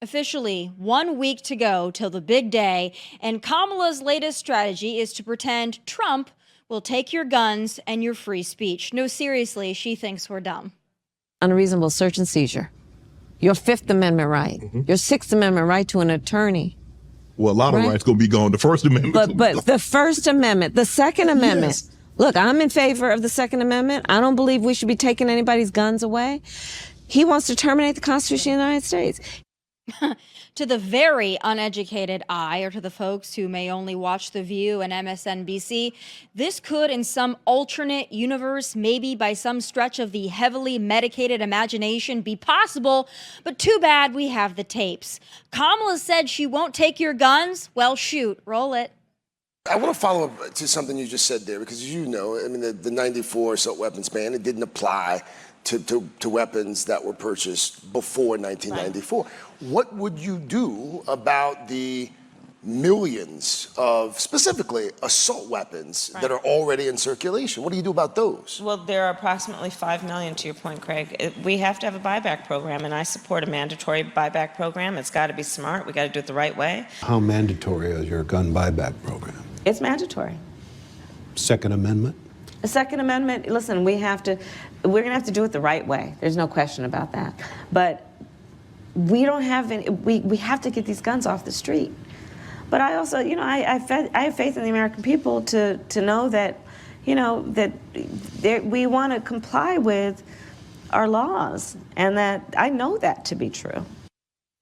Officially, 1 week to go till the big day, and Kamala's latest strategy is to pretend Trump will take your guns and your free speech. No, seriously, she thinks we're dumb. Unreasonable search and seizure. Your Fifth Amendment right, your Sixth Amendment right to an attorney. Well, a lot of rights gonna be gone. The First Amendment. But the First Amendment, the Second Amendment. Yes. Look, I'm in favor of the Second Amendment. I don't believe we should be taking anybody's guns away. He wants to terminate the Constitution of the United States. To the very uneducated eye, or to the folks who may only watch The View and MSNBC, this could, in some alternate universe, maybe by some stretch of the heavily medicated imagination, be possible. But too bad we have the tapes. Kamala said she won't take your guns. Well, shoot, roll it. I want to follow up to something you just said there, because you know, I mean, the 94 assault weapons ban, it didn't apply to weapons that were purchased before 1994. Right. What would you do about the millions of, specifically, assault weapons that are already in circulation? What do you do about those? Well, there are approximately 5 million, to your point, Craig. We have to have a buyback program, and I support a mandatory buyback program. It's got to be smart. We got to do it the right way. How mandatory is your gun buyback program? It's mandatory. Second Amendment? The Second Amendment, listen, we're going to have to do it the right way. There's no question about that. But we don't have any, we have to get these guns off the street. But I also, you know, I have faith in the American people to know that, you know, that we want to comply with our laws, and that I know that to be true.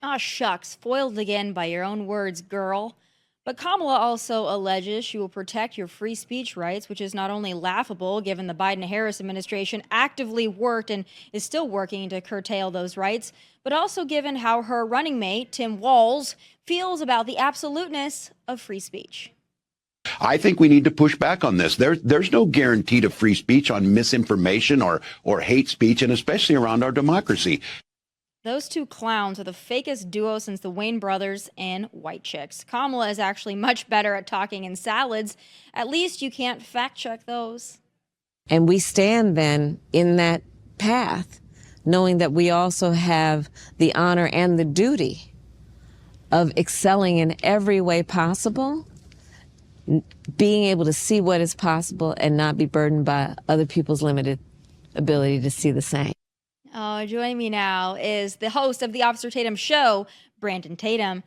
Ah, shucks, foiled again by your own words, girl. But Kamala also alleges she will protect your free speech rights, which is not only laughable, given the Biden-Harris administration actively worked and is still working to curtail those rights, but also given how her running mate, Tim Walz, feels about the absoluteness of free speech. I think we need to push back on this. There's no guarantee to free speech on misinformation or hate speech, and especially around our democracy. Those two clowns are the fakest duo since the Wayne brothers and White Chicks. Kamala is actually much better at talking in salads. At least you can't fact check those. And we stand then in that path, knowing that we also have the honor and the duty of excelling in every way possible, being able to see what is possible and not be burdened by other people's limited ability to see the same. Oh, joining me now is the host of the Officer Tatum Show, Brandon Tatum.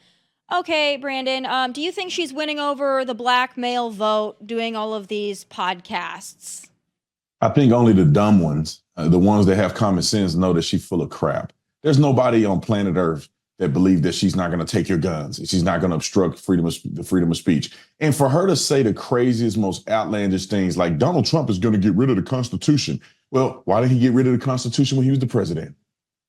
Okay, Brandon, do you think she's winning over the black male vote doing all of these podcasts? I think only the dumb ones, the ones that have common sense, know that she's full of crap. There's nobody on planet Earth that believes that she's not going to take your guns. She's not going to obstruct the freedom of speech. And for her to say the craziest, most outlandish things like Donald Trump is going to get rid of the Constitution. Well, why didn't he get rid of the Constitution when he was the president?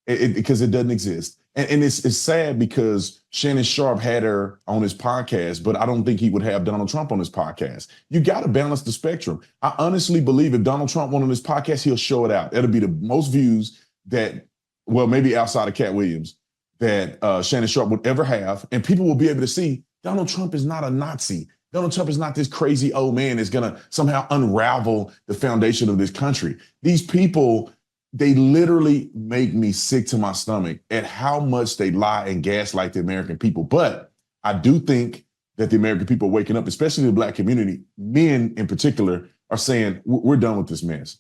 Because it doesn't exist. And it's sad because Shannon Sharp had her on his podcast, but I don't think he would have Donald Trump on his podcast. You got to balance the spectrum. I honestly believe if Donald Trump went on his podcast, he'll show it out. It'll be the most views that, well, maybe outside of Cat Williams, that Shannon Sharp would ever have. And people will be able to see Donald Trump is not a Nazi. Donald Trump is not this crazy old man that's going to somehow unravel the foundation of this country. These people, they literally make me sick to my stomach at how much they lie and gaslight the American people. But I do think that the American people are waking up, especially the black community, men in particular, are saying, we're done with this mess.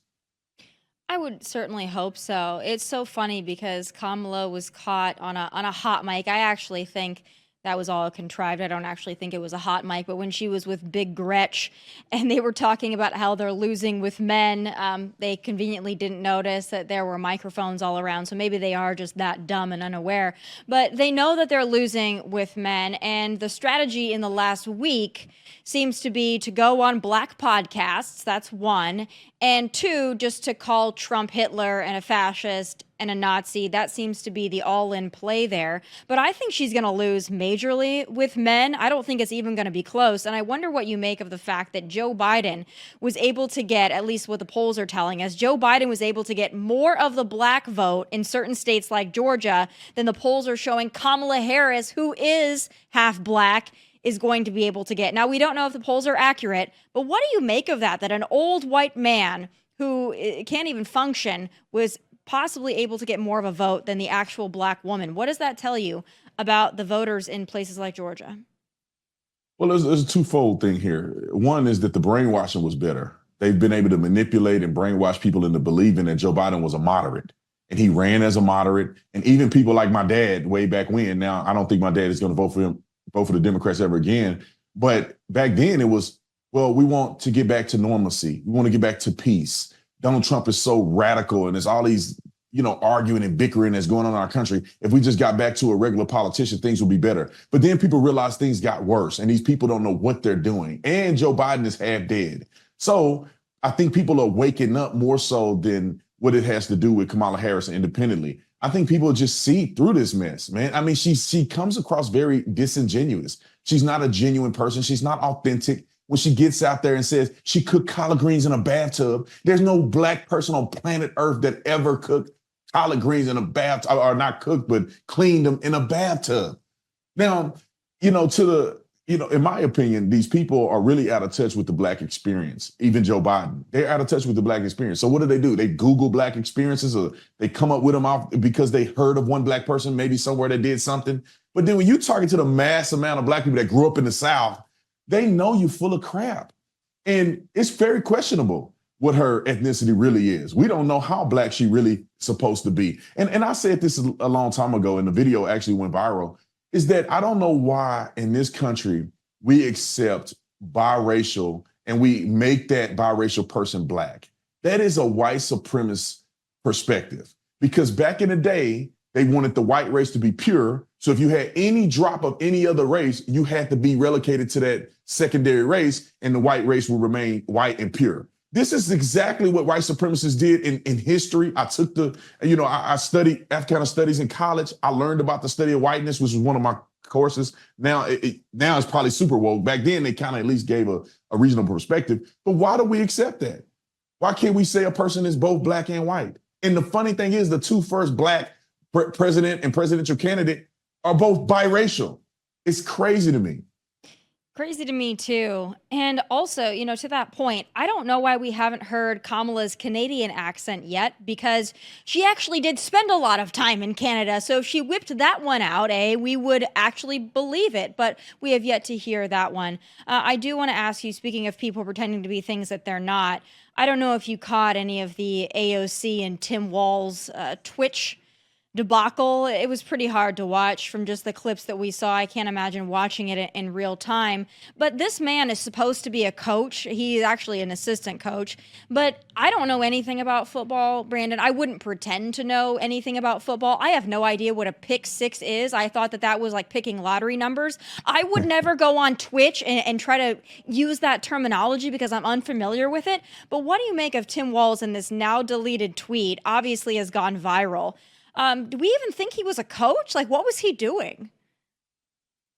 I would certainly hope so. It's so funny because Kamala was caught on a hot mic. I actually think that was all contrived. I don't actually think it was a hot mic, but when she was with Big Gretch and they were talking about how they're losing with men, they conveniently didn't notice that there were microphones all around. So maybe they are just that dumb and unaware, but they know that they're losing with men. And the strategy in the last week seems to be to go on black podcasts. That's one. And two, just to call Trump Hitler and a fascist and a Nazi. That seems to be the all-in play there. But I think she's going to lose majorly with men. I don't think it's even going to be close. And I wonder what you make of the fact that Joe Biden was able to get, at least what the polls are telling us, Joe Biden was able to get more of the black vote in certain states like Georgia than the polls are showing Kamala Harris, who is half black, is going to be able to get. Now, we don't know if the polls are accurate, but what do you make of that an old white man who can't even function was possibly able to get more of a vote than the actual black woman? What does that tell you about the voters in places like Georgia? Well, there's a twofold thing here. One is that the brainwashing was better. They've been able to manipulate and brainwash people into believing that Joe Biden was a moderate. And he ran as a moderate. And even people like my dad way back when, now I don't think my dad is going to vote for the Democrats ever again. But back then it was, well, we want to get back to normalcy. We want to get back to peace. Donald Trump is so radical and there's all these, arguing and bickering that's going on in our country. If we just got back to a regular politician, things would be better. But then people realize things got worse and these people don't know what they're doing. And Joe Biden is half dead. So I think people are waking up more so than what it has to do with Kamala Harris independently. I think people just see through this mess, man. I mean, she comes across very disingenuous. She's not a genuine person. She's not authentic. When she gets out there and says she cooked collard greens in a bathtub, there's no black person on planet Earth that ever cooked collard greens in a bathtub, or not cooked, but cleaned them in a bathtub. Now, in my opinion, these people are really out of touch with the black experience. Even Joe Biden, they're out of touch with the black experience. So what do? They Google black experiences, or they come up with them off because they heard of one black person, maybe somewhere that did something. But then when you talking to the mass amount of black people that grew up in the South, they know you're full of crap. And it's very questionable what her ethnicity really is. We don't know how black she really supposed to be. And I said this a long time ago, and the video actually went viral, is that I don't know why in this country we accept biracial and we make that biracial person black. That is a white supremacist perspective, because back in the day, they wanted the white race to be pure. So if you had any drop of any other race, you had to be relegated to that secondary race, and the white race will remain white and pure. This is exactly what white supremacists did in history. I took I studied Africana studies in college. I learned about the study of whiteness, which was one of my courses. Now it's probably super woke. Back then, they kind of at least gave a reasonable perspective. But why do we accept that? Why can't we say a person is both black and white? And the funny thing is, the two first black president and presidential candidate are both biracial. It's crazy to me. Crazy to me too. And also, to that point, I don't know why we haven't heard Kamala's Canadian accent yet, because she actually did spend a lot of time in Canada. So if she whipped that one out, we would actually believe it. But we have yet to hear that one. I do want to ask you, speaking of people pretending to be things that they're not, I don't know if you caught any of the AOC and Tim Walz Twitch debacle. It was pretty hard to watch from just the clips that we saw. I can't imagine watching it in real time. But this man is supposed to be a coach. He's actually an assistant coach. But I don't know anything about football, Brandon. I wouldn't pretend to know anything about football. I have no idea what a pick six is. I thought that was like picking lottery numbers. I would never go on Twitch and try to use that terminology because I'm unfamiliar with it. But what do you make of Tim Walz in this now deleted tweet? Obviously has gone viral. Do we even think he was a coach? Like, what was he doing?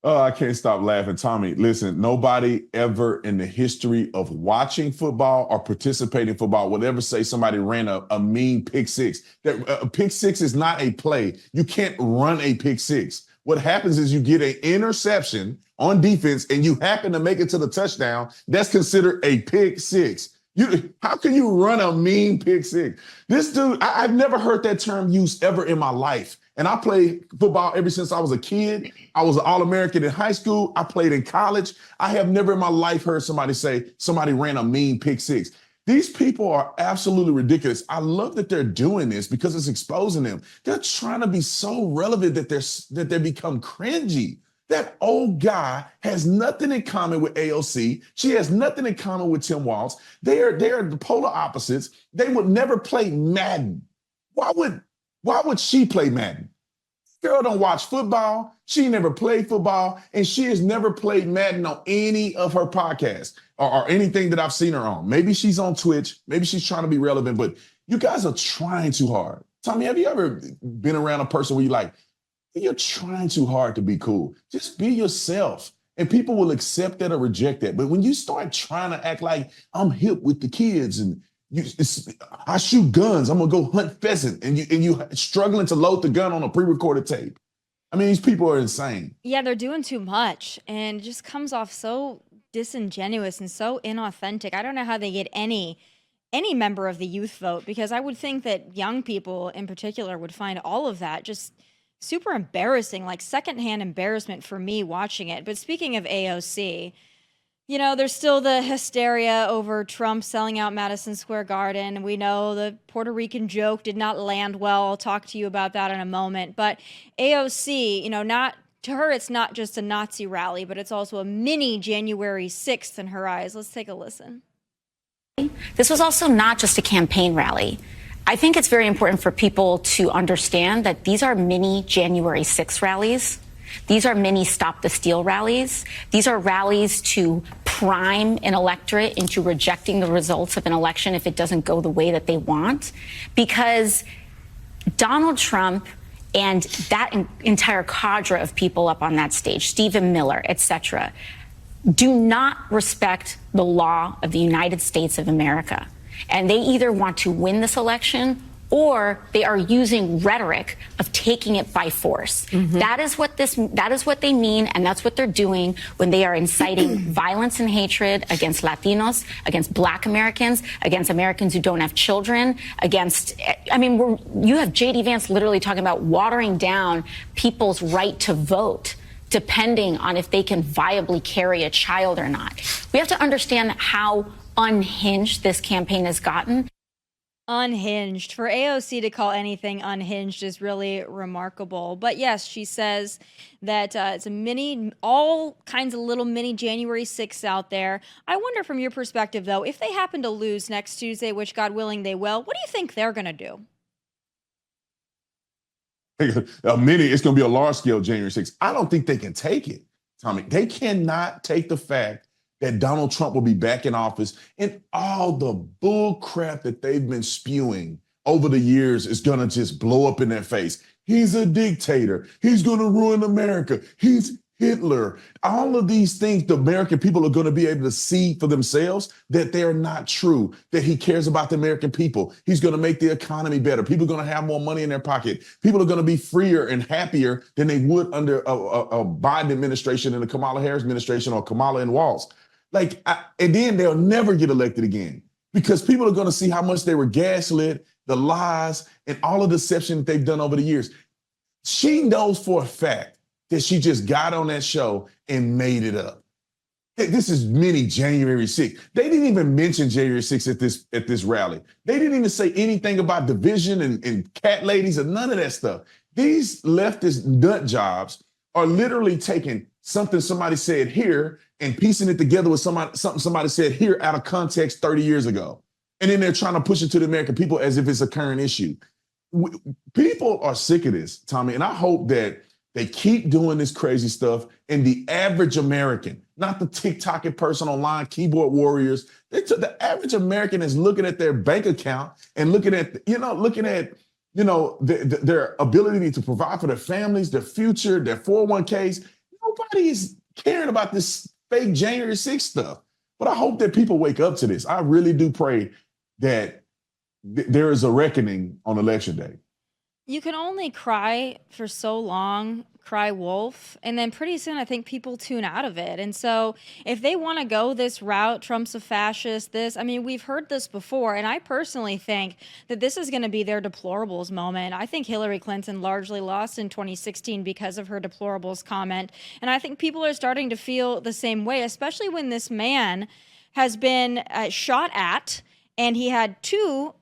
Oh, I can't stop laughing. Tommy, listen, nobody ever in the history of watching football or participating in football would ever say somebody ran a mean pick six. A pick six is not a play. You can't run a pick six. What happens is you get an interception on defense and you happen to make it to the touchdown. That's considered a pick six. How can you run a mean pick six? This dude, I've never heard that term used ever in my life. And I played football ever since I was a kid. I was an All-American in high school. I played in college. I have never in my life heard somebody say somebody ran a mean pick six. These people are absolutely ridiculous. I love that they're doing this because it's exposing them. They're trying to be so relevant that they become cringy. That old guy has nothing in common with AOC. She has nothing in common with Tim Walz. They are the polar opposites. They would never play Madden. Why would she play Madden? Girl don't watch football. She never played football, and she has never played Madden on any of her podcasts or anything that I've seen her on. Maybe she's on Twitch. Maybe she's trying to be relevant, but you guys are trying too hard. Tommy, have you ever been around a person where you're like, you're trying too hard to be cool? Just be yourself, and people will accept that or reject that. But when you start trying to act like I'm hip with the kids and I shoot guns, I'm gonna go hunt pheasant, and you struggling to load the gun on a pre-recorded tape. I mean, these people are insane. Yeah, they're doing too much, and it just comes off so disingenuous and so inauthentic. I don't know how they get any member of the youth vote, because I would think that young people in particular would find all of that just super embarrassing, like secondhand embarrassment for me watching it. But speaking of AOC, you know, there's still the hysteria over Trump selling out Madison Square Garden. We know the Puerto Rican joke did not land well. I'll talk to you about that in a moment. But AOC, you know, not to her, it's not just a Nazi rally, but it's also a mini January 6th in her eyes. Let's take a listen. This was also not just a campaign rally. I think it's very important for people to understand that these are mini January 6th rallies. These are mini Stop the Steal rallies. These are rallies to prime an electorate into rejecting the results of an election if it doesn't go the way that they want. Because Donald Trump and that entire cadre of people up on that stage, Stephen Miller, et cetera, do not respect the law of the United States of America. And they either want to win this election or they are using rhetoric of taking it by force. That is what they mean, and that's what they're doing when they are inciting violence and hatred against Latinos, against Black Americans, against Americans who don't have children, against, I mean, you have J.D. Vance literally talking about watering down people's right to vote, depending on if they can viably carry a child or not. We have to understand how unhinged this campaign has gotten. Unhinged. For AOC to call anything unhinged is really remarkable. But yes, she says that it's a mini, all kinds of little mini January 6th out there. I wonder from your perspective, though, if they happen to lose next Tuesday, which God willing they will, what do you think they're going to do? It's going to be a large scale January 6th. I don't think they can take it, Tommy. They cannot take the fact that Donald Trump will be back in office and all the bull crap that they've been spewing over the years is going to just blow up in their face. He's a dictator. He's going to ruin America. He's Hitler. All of these things, the American people are going to be able to see for themselves that they're not true, that he cares about the American people. He's going to make the economy better. People are going to have more money in their pocket. People are going to be freer and happier than they would under a Biden administration and a Kamala Harris administration or Kamala and Walz. And then they'll never get elected again because people are going to see how much they were gaslit, the lies, and all the deception that they've done over the years. She knows for a fact that she just got on that show and made it up. This is mini January 6th. They didn't even mention January 6th at this rally. They didn't even say anything about division and cat ladies or none of that stuff. These leftist nut jobs are literally taking something somebody said here and piecing it together with something somebody said here out of context 30 years ago. And then they're trying to push it to the American people as if it's a current issue. People are sick of this, Tommy, and I hope that they keep doing this crazy stuff and the average American, not the TikToking person online, keyboard warriors, the average American is looking at their bank account and looking at their ability to provide for their families, their future, their 401ks. Nobody is caring about this fake January 6th stuff. But I hope that people wake up to this. I really do pray that there is a reckoning on Election Day. You can only cry for so long, cry wolf, and then pretty soon I think people tune out of it. And so if they want to go this route, Trump's a fascist, we've heard this before, and I personally think that this is going to be their deplorables moment. I think Hillary Clinton largely lost in 2016 because of her deplorables comment, and I think people are starting to feel the same way, especially when this man has been shot at, and he had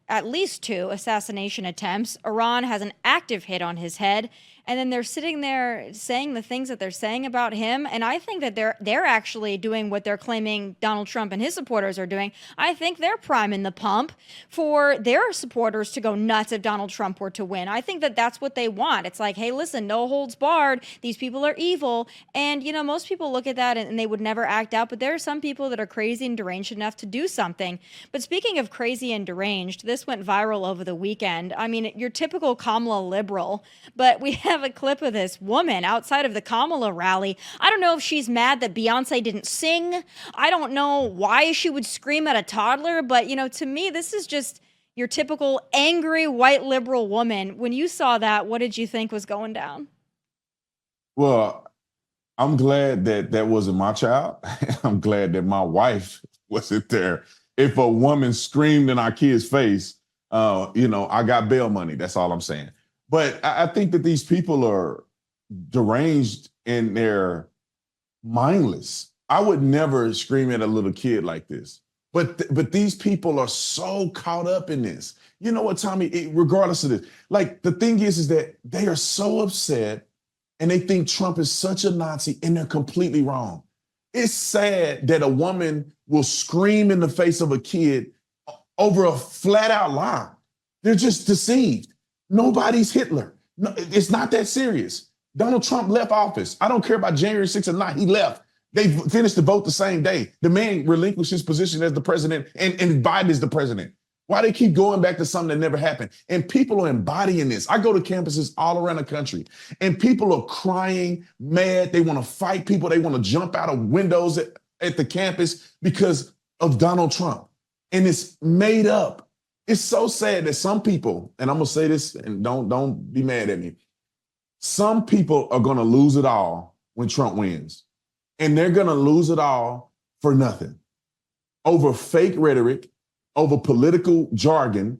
at least two assassination attempts. Iran has an active hit on his head. And then they're sitting there saying the things that they're saying about him. And I think that they're actually doing what they're claiming Donald Trump and his supporters are doing. I think they're priming the pump for their supporters to go nuts if Donald Trump were to win. I think that that's what they want. It's like, hey, listen, no holds barred. These people are evil. And, most people look at that and they would never act out. But there are some people that are crazy and deranged enough to do something. But speaking of crazy and deranged, this went viral over the weekend. Your typical Kamala liberal, but we have a clip of this woman outside of the Kamala rally. I don't know if she's mad that Beyonce didn't sing. I don't know why she would scream at a toddler, but to me, this is just your typical angry white liberal woman. When you saw that, what did you think was going down? Well, I'm glad that wasn't my child. I'm glad that my wife wasn't there. If a woman screamed in our kid's face, I got bail money. That's all I'm saying. But I think that these people are deranged and they're mindless. I would never scream at a little kid like this. But these people are so caught up in this. You know what, Tommy, regardless of this, like the thing is that they are so upset and they think Trump is such a Nazi and they're completely wrong. It's sad that a woman will scream in the face of a kid over a flat out lie. They're just deceived. Nobody's Hitler. No, it's not that serious. Donald Trump left office. I don't care about January 6th or not. He left. They finished the vote the same day. The man relinquished his position as the president, and Biden is the president. Why they keep going back to something that never happened? And people are embodying this. I go to campuses all around the country, and people are crying, mad. They want to fight people. They want to jump out of windows at the campus because of Donald Trump. And it's made up. It's so sad that some people, and I'm going to say this, and don't be mad at me, some people are going to lose it all when Trump wins. And they're going to lose it all for nothing. Over fake rhetoric, over political jargon,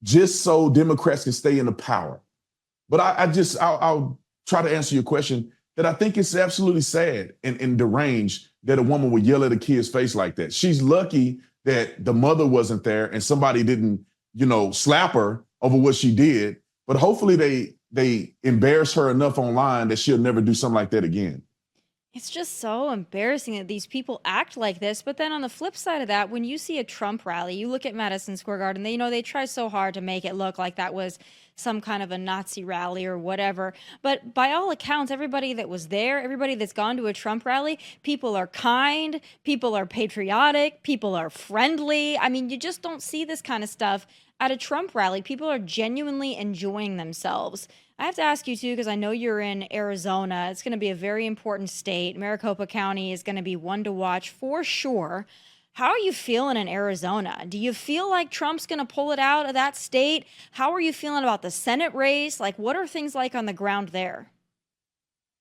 just so Democrats can stay in the power. But I'll try to answer your question that I think it's absolutely sad and deranged that a woman would yell at a kid's face like that. She's lucky that the mother wasn't there and somebody didn't, slap her over what she did. But hopefully they embarrass her enough online that she'll never do something like that again. It's just so embarrassing that these people act like this. But then on the flip side of that, when you see a Trump rally, you look at Madison Square Garden, they try so hard to make it look like that was some kind of a Nazi rally or whatever. But by all accounts, everybody that was there, everybody that's gone to a Trump rally, people are kind, people are patriotic, people are friendly. I mean, you just don't see this kind of stuff at a Trump rally. People are genuinely enjoying themselves. I have to ask you too, because I know you're in Arizona. It's going to be a very important state. Maricopa County is going to be one to watch for sure. How are you feeling in Arizona? Do you feel like Trump's going to pull it out of that state? How are you feeling about the Senate race? Like, what are things like on the ground there?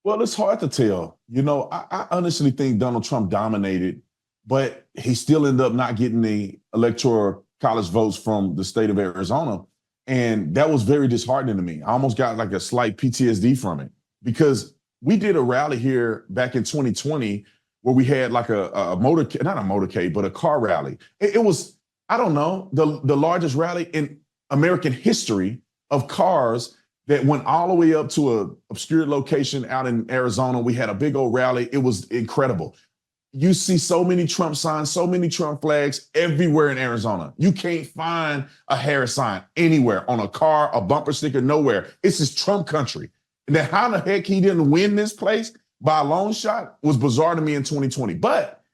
Well, it's hard to tell. I honestly think Donald Trump dominated, but he still ended up not getting the electoral college votes from the state of Arizona. And that was very disheartening to me. I almost got like a slight PTSD from it because we did a rally here back in 2020 where we had like a motorcade, not a motorcade, but a car rally. It was, I don't know, the largest rally in American history of cars that went all the way up to an obscure location out in Arizona. We had a big old rally. It was incredible. You see so many Trump signs, so many Trump flags everywhere in Arizona. You can't find a Harris sign anywhere on a car, a bumper sticker, nowhere. It's just Trump country. And then how the heck he didn't win this place by a long shot was bizarre to me in 2020. But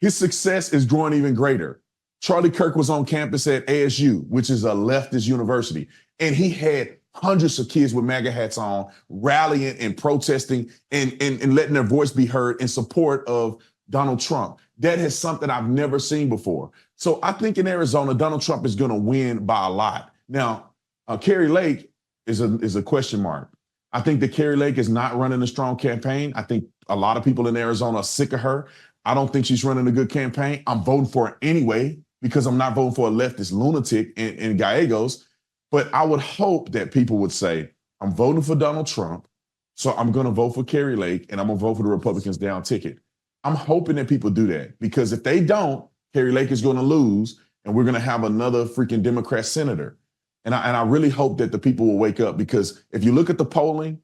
his success is growing even greater. Charlie Kirk was on campus at ASU, which is a leftist university, and he had hundreds of kids with MAGA hats on, rallying and protesting and letting their voice be heard in support of Donald Trump. That is something I've never seen before. So I think in Arizona, Donald Trump is going to win by a lot. Now, Kari Lake is a question mark. I think that Kari Lake is not running a strong campaign. I think a lot of people in Arizona are sick of her. I don't think she's running a good campaign. I'm voting for her anyway because I'm not voting for a leftist lunatic in Gallegos. But I would hope that people would say, I'm voting for Donald Trump, so I'm going to vote for Kari Lake, and I'm going to vote for the Republicans down ticket. I'm hoping that people do that because if they don't, Kari Lake is going to lose and we're going to have another freaking Democrat senator. And I really hope that the people will wake up because if you look at the polling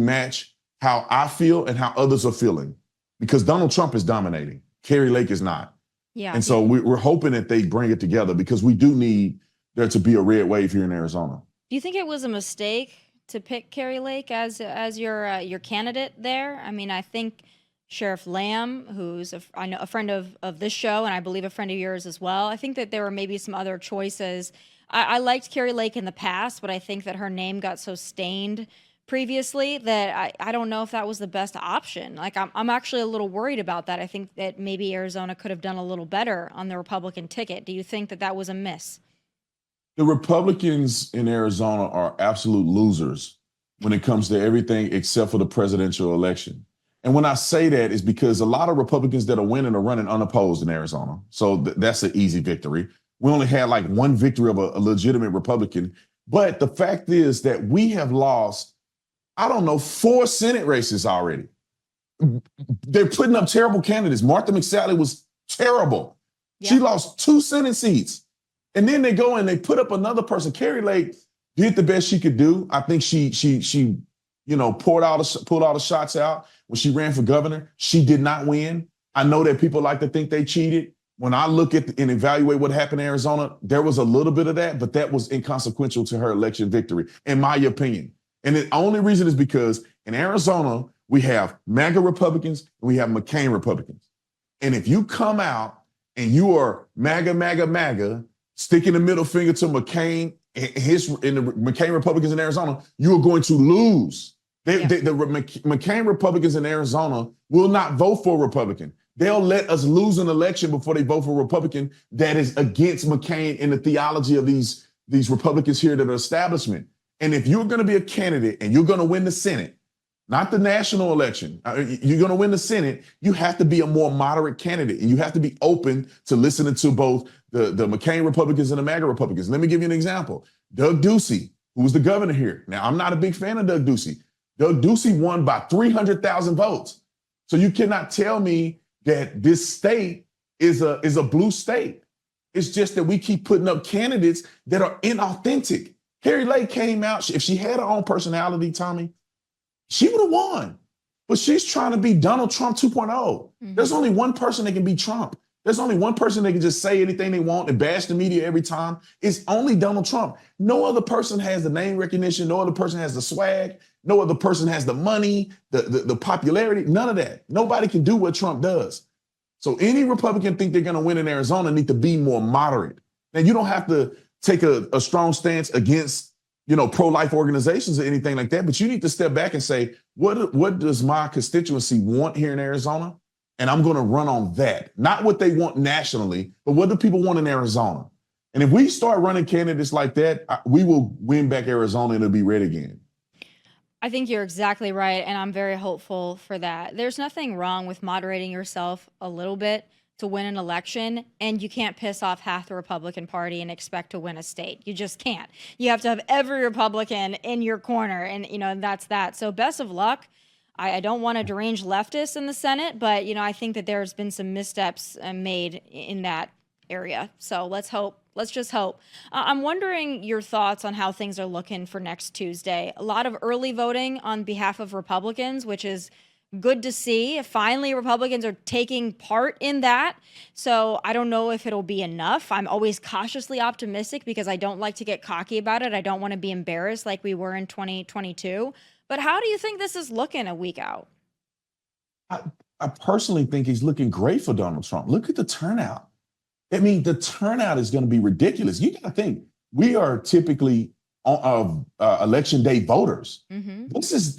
match how I feel and how others are feeling because Donald Trump is dominating. Kari Lake is not. Yeah. And so we're hoping that they bring it together because we do need there to be a red wave here in Arizona. Do you think it was a mistake to pick Kari Lake as your candidate there? I mean, I think Sheriff Lamb, who's a friend of this show, and I believe a friend of yours as well. I think that there were maybe some other choices. I liked Kari Lake in the past, but I think that her name got so stained previously that I don't know if that was the best option. Like I'm actually a little worried about that. I think that maybe Arizona could have done a little better on the Republican ticket. Do you think that was a miss? The Republicans in Arizona are absolute losers when it comes to everything except for the presidential election. And when I say that is because a lot of Republicans that are winning are running unopposed in Arizona. So that's an easy victory. We only had like one victory of a legitimate Republican But the fact is that we have lost, I don't know, 4 Senate races already. They're putting up terrible candidates. Martha McSally was terrible. Yeah. She lost 2 Senate seats. And then they go and they put up another person. Carrie Lake did the best she could do. I think she pulled all the shots out when she ran for governor. She did not win. I know that people like to think they cheated. When I look at and evaluate what happened in Arizona, there was a little bit of that, but that was inconsequential to her election victory, in my opinion. And the only reason is because in Arizona, we have MAGA Republicans and we have McCain Republicans. And if you come out and you are MAGA, sticking the middle finger to McCain and the McCain Republicans in Arizona, you are going to lose. The McCain Republicans in Arizona will not vote for a Republican. They'll let us lose an election before they vote for a Republican that is against McCain and the theology of these Republicans here that are establishment. And if you're going to be a candidate and you're going to win the Senate, not the national election, you're going to win the Senate, you have to be a more moderate candidate. And you have to be open to listening to both the McCain Republicans and the MAGA Republicans. Let me give you an example. Doug Ducey, who was the governor here. Now, I'm not a big fan of Doug Ducey. Doug Ducey won by 300,000 votes. So you cannot tell me that this state is a blue state. It's just that we keep putting up candidates that are inauthentic. Carrie Lake came out. If she had her own personality, Tommy, she would have won. But she's trying to be Donald Trump 2.0. Mm-hmm. There's only one person that can be Trump. There's only one person that can just say anything they want and bash the media every time. It's only Donald Trump. No other person has the name recognition. No other person has the swag. No other person has the money, the popularity, none of that. Nobody can do what Trump does. So any Republican think they're going to win in Arizona need to be more moderate. Now, you don't have to take a strong stance against, pro-life organizations or anything like that, but you need to step back and say, what does my constituency want here in Arizona? And I'm going to run on that. Not what they want nationally, but what do people want in Arizona? And if we start running candidates like that, we will win back Arizona and it'll be red again. I think you're exactly right, and I'm very hopeful for that. There's nothing wrong with moderating yourself a little bit to win an election, and you can't piss off half the Republican Party and expect to win a state. You just can't. You have to have every Republican in your corner, and that's that. So best of luck. I don't want to derange leftists in the Senate, but I think that there's been some missteps made in that area. So let's hope. Let's just hope. I'm wondering your thoughts on how things are looking for next Tuesday. A lot of early voting on behalf of Republicans, which is good to see. Finally, Republicans are taking part in that. So I don't know if it'll be enough. I'm always cautiously optimistic because I don't like to get cocky about it. I don't want to be embarrassed like we were in 2022. But how do you think this is looking a week out? I personally think he's looking great for Donald Trump. Look at the turnout. I mean, the turnout is going to be ridiculous. You got to think, we are typically election day voters. Mm-hmm.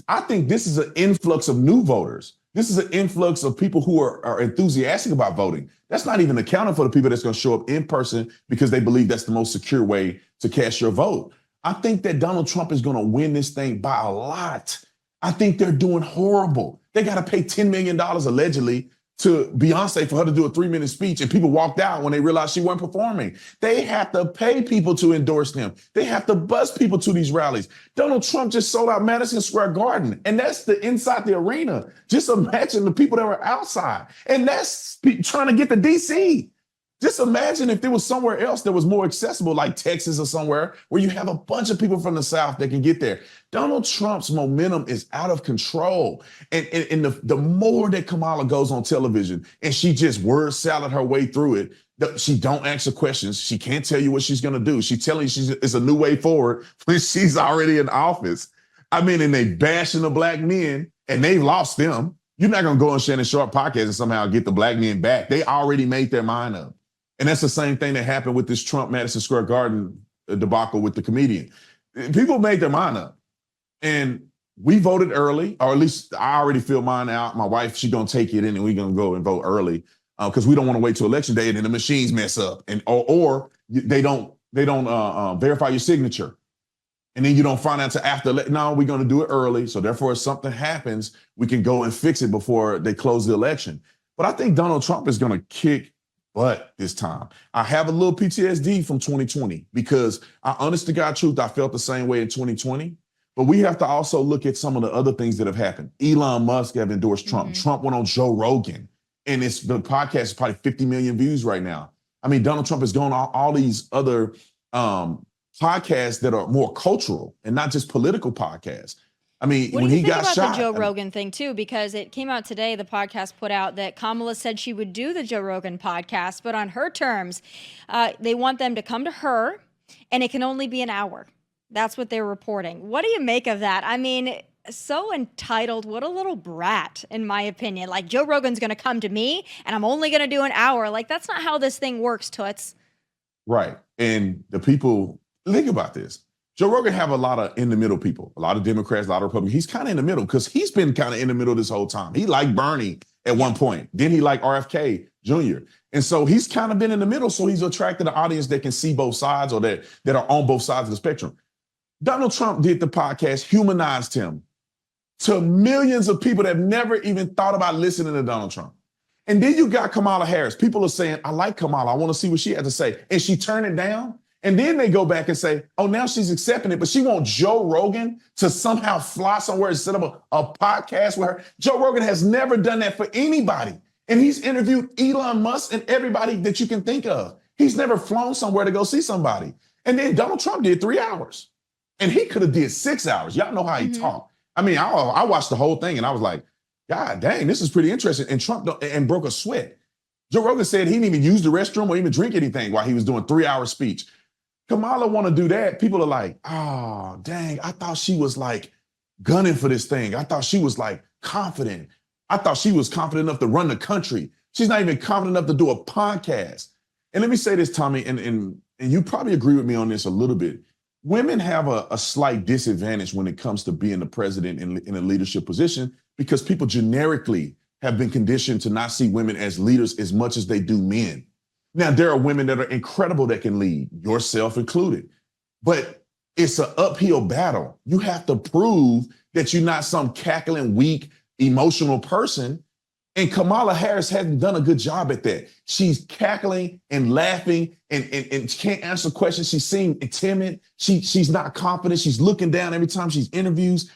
I think this is an influx of new voters. This is an influx of people who are enthusiastic about voting. That's not even accounting for the people that's going to show up in person because they believe that's the most secure way to cast your vote. I think that Donald Trump is going to win this thing by a lot. I think they're doing horrible. They got to pay $10 million allegedly to Beyonce for her to do a 3-minute speech, and people walked out when they realized she wasn't performing. They have to pay people to endorse them. They have to bus people to these rallies. Donald Trump just sold out Madison Square Garden, and that's inside the arena. Just imagine the people that were outside, and that's trying to get to D.C. Just imagine if there was somewhere else that was more accessible, like Texas or somewhere, where you have a bunch of people from the South that can get there. Donald Trump's momentum is out of control. And the more that Kamala goes on television and she just word salad her way through it, she don't answer questions. She can't tell you what she's going to do. She's telling you it's a new way forward when she's already in office. I mean, and they bashing the black men, and they've lost them. You're not going to go on Shannon Sharp podcast and somehow get the black men back. They already made their mind up. And that's the same thing that happened with this Trump Madison Square Garden debacle with the comedian. People made their mind up. And we voted early, or at least I already filled mine out. My wife, she's going to take it in, and we're going to go and vote early because we don't want to wait till election day and then the machines mess up or they don't verify your signature. And then you don't find out until after. No, we're going to do it early. So therefore, if something happens, we can go and fix it before they close the election. But I think Donald Trump is going to kick But this time, I have a little PTSD from 2020 because honest to God truth, I felt the same way in 2020. But we have to also look at some of the other things that have happened. Elon Musk have endorsed Trump. Trump went on Joe Rogan, and the podcast is probably 50 million views right now. I mean, Donald Trump has gone on all these other podcasts that are more cultural and not just political podcasts. I mean, What when do you he think got about shot, the Joe Rogan thing too? Because it came out today, the podcast put out that Kamala said she would do the Joe Rogan podcast, but on her terms. They want them to come to her, and it can only be an hour. That's what they're reporting. What do you make of that? I mean, so entitled. What a little brat, in my opinion. Like, Joe Rogan's going to come to me, and I'm only going to do an hour. Like, that's not how this thing works, Toots. right? And the people, think about this. Joe Rogan have a lot of in the middle people, a lot of Democrats, a lot of Republicans. He's kind of in the middle because he's been kind of in the middle this whole time. He liked Bernie at one point. Then he liked RFK Jr. And so he's kind of been in the middle. So he's attracted an audience that can see both sides or that are on both sides of the spectrum. Donald Trump did the podcast, humanized him to millions of people that have never even thought about listening to Donald Trump. And then you got Kamala Harris. People are saying, I like Kamala. I want to see what she has to say. And she turned it down. And then they go back and say, oh, now she's accepting it, but she wants Joe Rogan to somehow fly somewhere and set up a podcast with her. Joe Rogan has never done that for anybody. And he's interviewed Elon Musk and everybody that you can think of. He's never flown somewhere to go see somebody. And then Donald Trump did 3 hours. And he could have did 6 hours. Y'all know how he talked. I mean, I watched the whole thing and I was like, God dang, this is pretty interesting. And Trump and broke a sweat. Joe Rogan said he didn't even use the restroom or even drink anything while he was doing 3-hour speech. Kamala want to do that. People are like, oh, dang, I thought she was like gunning for this thing. I thought she was like confident. I thought she was confident enough to run the country. She's not even confident enough to do a podcast. And let me say this, Tommy, and you probably agree with me on this a little bit. Women have a slight disadvantage when it comes to being the president in a leadership position because people generically have been conditioned to not see women as leaders as much as they do men. Now, there are women that are incredible that can lead, yourself included, but it's an uphill battle. You have to prove that you're not some cackling, weak, emotional person. And Kamala Harris hasn't done a good job at that. She's cackling and laughing and can't answer questions. She seems timid. She's not confident. She's looking down every time she's interviews.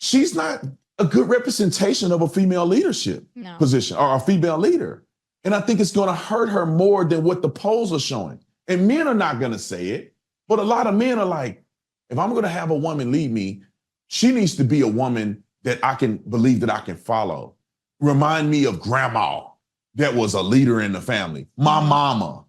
She's not a good representation of a female leadership position or a female leader. And I think it's going to hurt her more than what the polls are showing. And men are not going to say it, but a lot of men are like, if I'm going to have a woman lead me, she needs to be a woman that I can believe that I can follow. Remind me of grandma that was a leader in the family, my mama.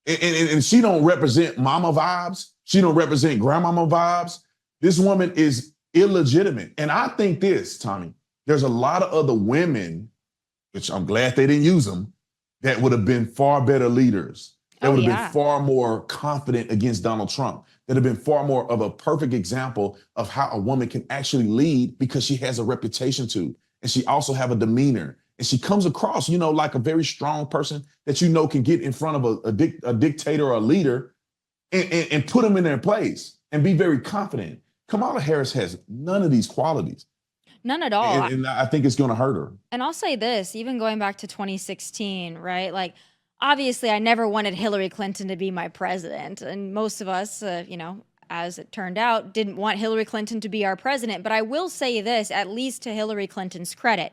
And she don't represent mama vibes. She don't represent grandmama vibes. This woman is illegitimate. And I think this, Tommy, there's a lot of other women, which I'm glad they didn't use them, that would have been far better leaders, that would have been far more confident against Donald Trump, that have been far more of a perfect example of how a woman can actually lead because she has a reputation to, and she also have a demeanor, and she comes across, like a very strong person that can get in front of a dictator or a leader and put them in their place and be very confident. Kamala Harris has none of these qualities. None at all. And I think it's going to hurt her. And I'll say this, even going back to 2016, right? Like, obviously, I never wanted Hillary Clinton to be my president. And most of us, as it turned out, didn't want Hillary Clinton to be our president. But I will say this, at least to Hillary Clinton's credit.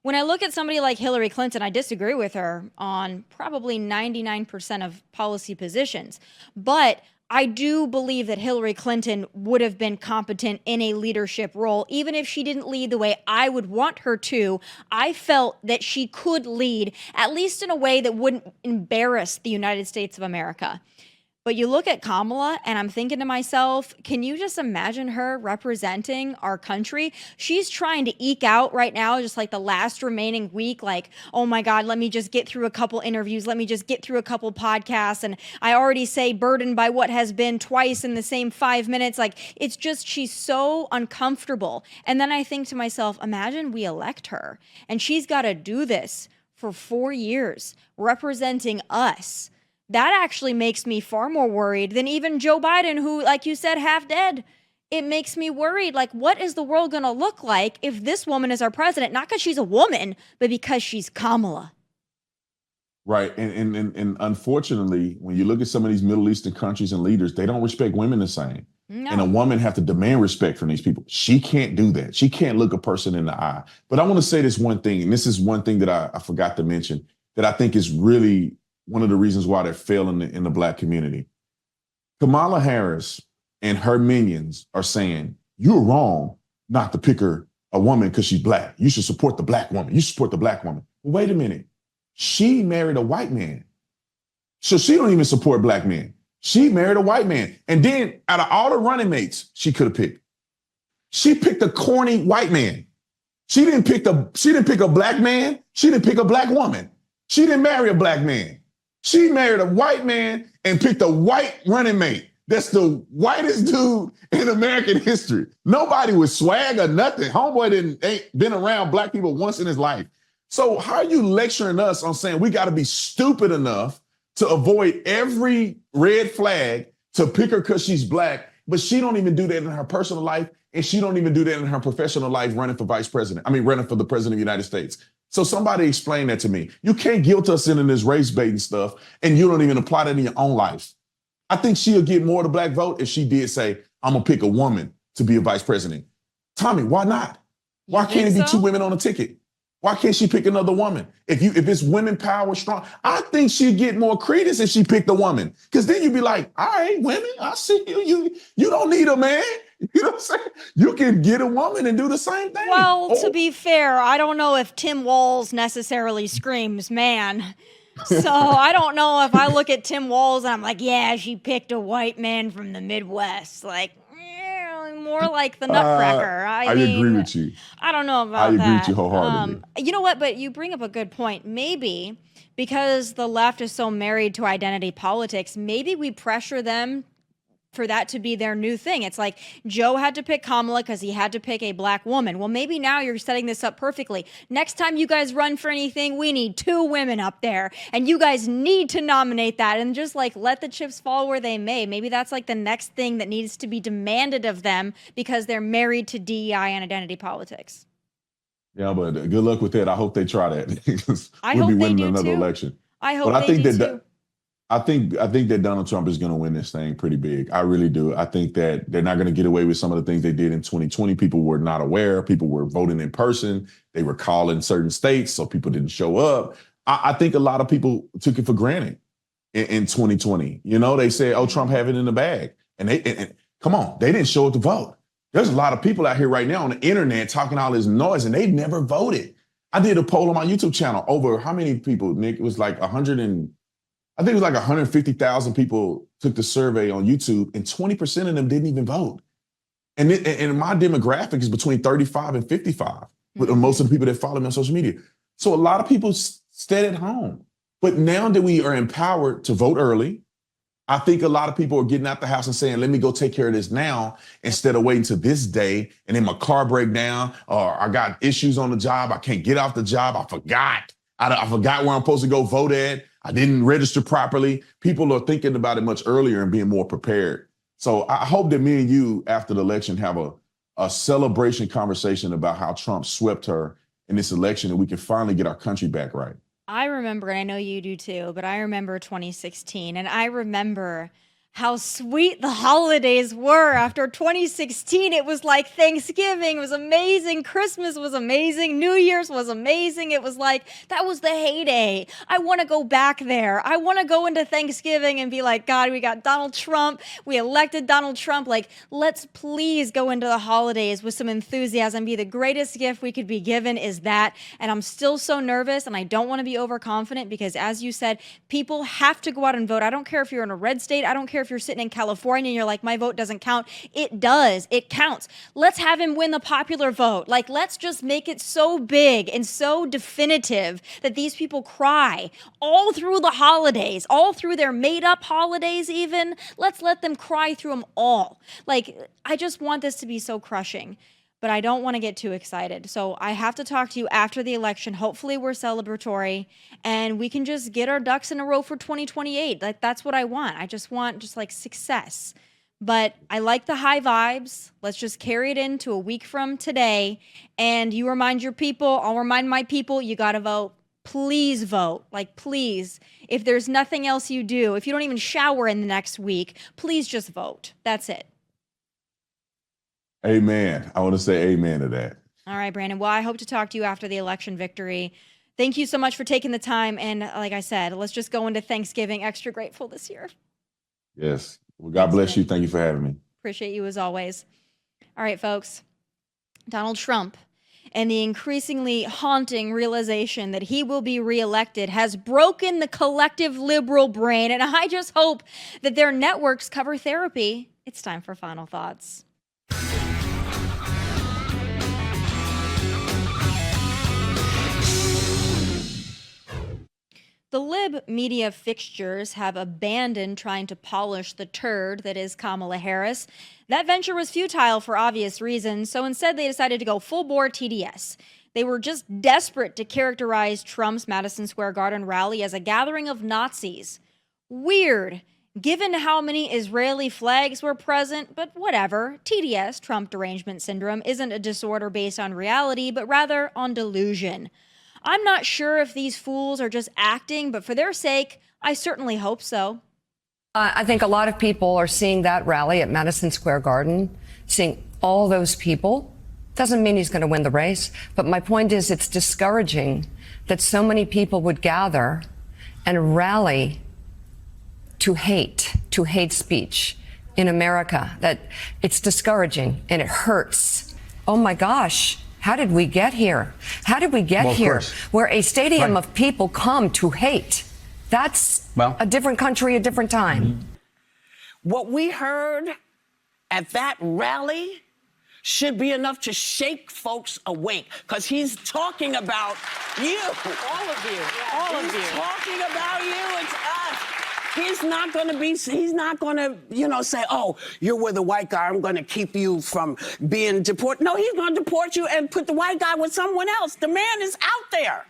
When I look at somebody like Hillary Clinton, I disagree with her on probably 99% of policy positions. But I do believe that Hillary Clinton would have been competent in a leadership role, even if she didn't lead the way I would want her to. I felt that she could lead, at least in a way that wouldn't embarrass the United States of America. But you look at Kamala, and I'm thinking to myself, can you just imagine her representing our country? She's trying to eke out right now, just like the last remaining week, like, oh my God, let me just get through a couple interviews. Let me just get through a couple podcasts. And I already say burdened by what has been twice in the same 5 minutes. Like, it's just, she's so uncomfortable. And then I think to myself, imagine we elect her and she's got to do this for 4 years representing us. That actually makes me far more worried than even Joe Biden, who, like you said, half dead. It makes me worried. Like, what is the world going to look like if this woman is our president? Not because she's a woman, but because she's Kamala. Right. And unfortunately, when you look at some of these Middle Eastern countries and leaders, they don't respect women the same. No. And a woman have to demand respect from these people. She can't do that. She can't look a person in the eye. But I want to say this one thing, and this is one thing that I forgot to mention, that I think is really one of the reasons why they're failing in the Black community. Kamala Harris and her minions are saying, you're wrong not to pick her a woman because she's Black. You should support the Black woman. You should support the Black woman. Well, wait a minute. She married a white man. So she don't even support Black men. She married a white man. And then out of all the running mates she could have picked, she picked a corny white man. She didn't pick a Black man. She didn't pick a Black woman. She didn't marry a Black man. She married a white man and picked a white running mate. That's the whitest dude in American history. Nobody with swag or nothing. Homeboy ain't been around Black people once in his life. So how are you lecturing us on saying we got to be stupid enough to avoid every red flag to pick her because she's Black, but she don't even do that in her personal life, and she don't even do that in her professional life running for running for the president of the United States. So somebody explain that to me. You can't guilt us into this race baiting stuff, and you don't even apply that in your own life. I think she'll get more of the Black vote if she did say, I'm going to pick a woman to be a vice president. Tommy, why not? Why can't it be two women on a ticket? Why can't she pick another woman? If it's women power strong, I think she'd get more credence if she picked a woman. Because then you'd be like, all right, women, I see you. You don't need a man. You know what I'm saying? You can get a woman and do the same thing. Well, to be fair, I don't know if Tim Walz necessarily screams man. So I don't know if I look at Tim Walz and I'm like, yeah, she picked a white man from the Midwest. Like, more like the Nutcracker. I mean, agree with you. I don't know about that. I agree with you wholeheartedly. You know what? But you bring up a good point. Maybe because the left is so married to identity politics, maybe we pressure them for that to be their new thing. It's like Joe had to pick Kamala because he had to pick a Black woman. Well, maybe now you're setting this up perfectly. Next time you guys run for anything, we need 2 women up there, and you guys need to nominate that, and just like let the chips fall where they may. Maybe that's like the next thing that needs to be demanded of them because they're married to DEI and identity politics. Yeah, but good luck with that. I hope they try that. I we'll hope be they winning do another too. election. I hope But they do too. I think that Donald Trump is going to win this thing pretty big. I really do. I think that they're not going to get away with some of the things they did in 2020. People were not aware. People were voting in person. They were calling certain states, so people didn't show up. I think a lot of people took it for granted in 2020. You know, they said, oh, Trump have it in the bag. And come on, they didn't show up to vote. There's a lot of people out here right now on the internet talking all this noise, and they've never voted. I did a poll on my YouTube channel over how many people, Nick? It was like 150,000 people took the survey on YouTube, and 20% of them didn't even vote. And my demographic is between 35 and 55, with most of the people that follow me on social media. So a lot of people stayed at home. But now that we are empowered to vote early, I think a lot of people are getting out the house and saying, let me go take care of this now instead of waiting to this day and then my car break down, or I got issues on the job. I can't get off the job. I forgot where I'm supposed to go vote at. I didn't register properly. People are thinking about it much earlier and being more prepared. So I hope that me and you, after the election, have a celebration conversation about how Trump swept her in this election, and we can finally get our country back right. I remember, and I know you do too, but I remember 2016, and I remember how sweet the holidays were. After 2016, it was like Thanksgiving was amazing, Christmas was amazing, New Year's was amazing. It was like, that was the heyday. I want to go back there. I want to go into Thanksgiving and be like, God, we got Donald Trump. We elected Donald Trump. Like, let's please go into the holidays with some enthusiasm. Be the greatest gift we could be given is that. And I'm still so nervous, and I don't want to be overconfident because, as you said, people have to go out and vote. I don't care if you're in a red state. I don't care if you're sitting in California and you're like, my vote doesn't count. It does. It counts. Let's have him win the popular vote. Like, let's just make it so big and so definitive that these people cry all through the holidays, all through their made up holidays even. Let's let them cry through them all. Like, I just want this to be so crushing. But I don't want to get too excited. So I have to talk to you after the election. Hopefully we're celebratory and we can just get our ducks in a row for 2028. Like, that's what I want. I just want just like success. But I like the high vibes. Let's just carry it into a week from today. And you remind your people, I'll remind my people, you got to vote. please vote. Like, please, if there's nothing else you do, if you don't even shower in the next week, please just vote. That's it. Amen. I want to say amen to that. All right, Brandon. Well, I hope to talk to you after the election victory. Thank you so much for taking the time. And like I said, let's just go into Thanksgiving extra grateful this year. Yes. Well, God bless you. Thank you for having me. Appreciate you as always. All right, folks. Donald Trump and the increasingly haunting realization that he will be reelected has broken the collective liberal brain. And I just hope that their networks cover therapy. It's time for final thoughts. The lib media fixtures have abandoned trying to polish the turd that is Kamala Harris. That venture was futile for obvious reasons, so instead they decided to go full bore TDS. They were just desperate to characterize Trump's Madison Square Garden rally as a gathering of Nazis. Weird, given how many Israeli flags were present, but whatever. TDS, Trump derangement syndrome, isn't a disorder based on reality, but rather on delusion. I'm not sure if these fools are just acting, but for their sake, I certainly hope so. I think a lot of people are seeing that rally at Madison Square Garden, seeing all those people. Doesn't mean he's going to win the race. But my point is, it's discouraging that so many people would gather and rally to hate speech in America. That it's discouraging and it hurts. Oh my gosh. How did we get here? How did we get here where a stadium of people come to hate? That's a different country, a different time. What we heard at that rally should be enough to shake folks awake, because he's talking about you. All of you. All of you. He's talking about you. It's us. He's not going to, say, oh, you're with a white guy, I'm going to keep you from being deported. No, he's going to deport you and put the white guy with someone else. The man is out there.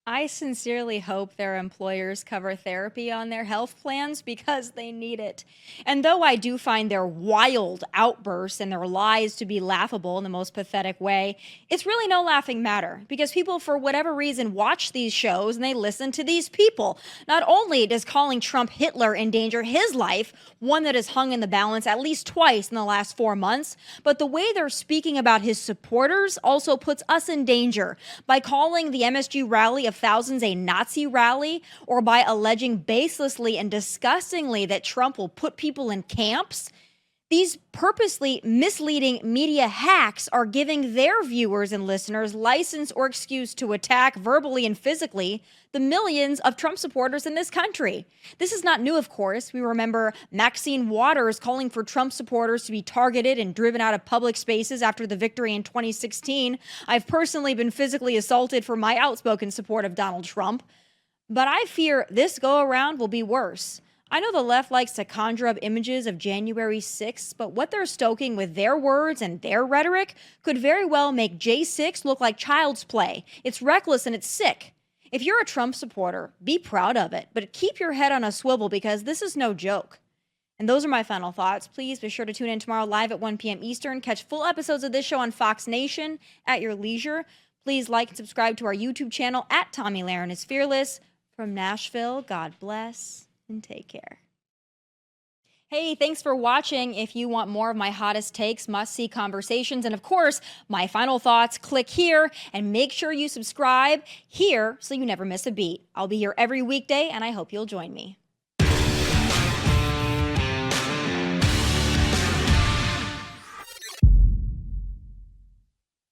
I sincerely hope their employers cover therapy on their health plans because they need it. And though I do find their wild outbursts and their lies to be laughable in the most pathetic way, it's really no laughing matter because people, for whatever reason, watch these shows and they listen to these people. Not only does calling Trump Hitler endanger his life, one that has hung in the balance at least twice in the last 4 months, but the way they're speaking about his supporters also puts us in danger by calling the MSG rally of thousands a Nazi rally, or by alleging baselessly and disgustingly that Trump will put people in camps. These purposely misleading media hacks are giving their viewers and listeners license or excuse to attack verbally and physically the millions of Trump supporters in this country. This is not new, of course. We remember Maxine Waters calling for Trump supporters to be targeted and driven out of public spaces after the victory in 2016. I've personally been physically assaulted for my outspoken support of Donald Trump. But I fear this go-around will be worse. I know the left likes to conjure up images of January 6th, but what they're stoking with their words and their rhetoric could very well make J6 look like child's play. It's reckless and it's sick. If you're a Trump supporter, be proud of it, but keep your head on a swivel because this is no joke. And those are my final thoughts. Please be sure to tune in tomorrow live at 1 p.m. Eastern. Catch full episodes of this show on Fox Nation at your leisure. Please like and subscribe to our YouTube channel at Tomi Lahren is Fearless. From Nashville, God bless and take care. Hey, thanks for watching. If you want more of my hottest takes, must-see conversations, and of course, my final thoughts, click here and make sure you subscribe here so you never miss a beat. I'll be here every weekday, and I hope you'll join me.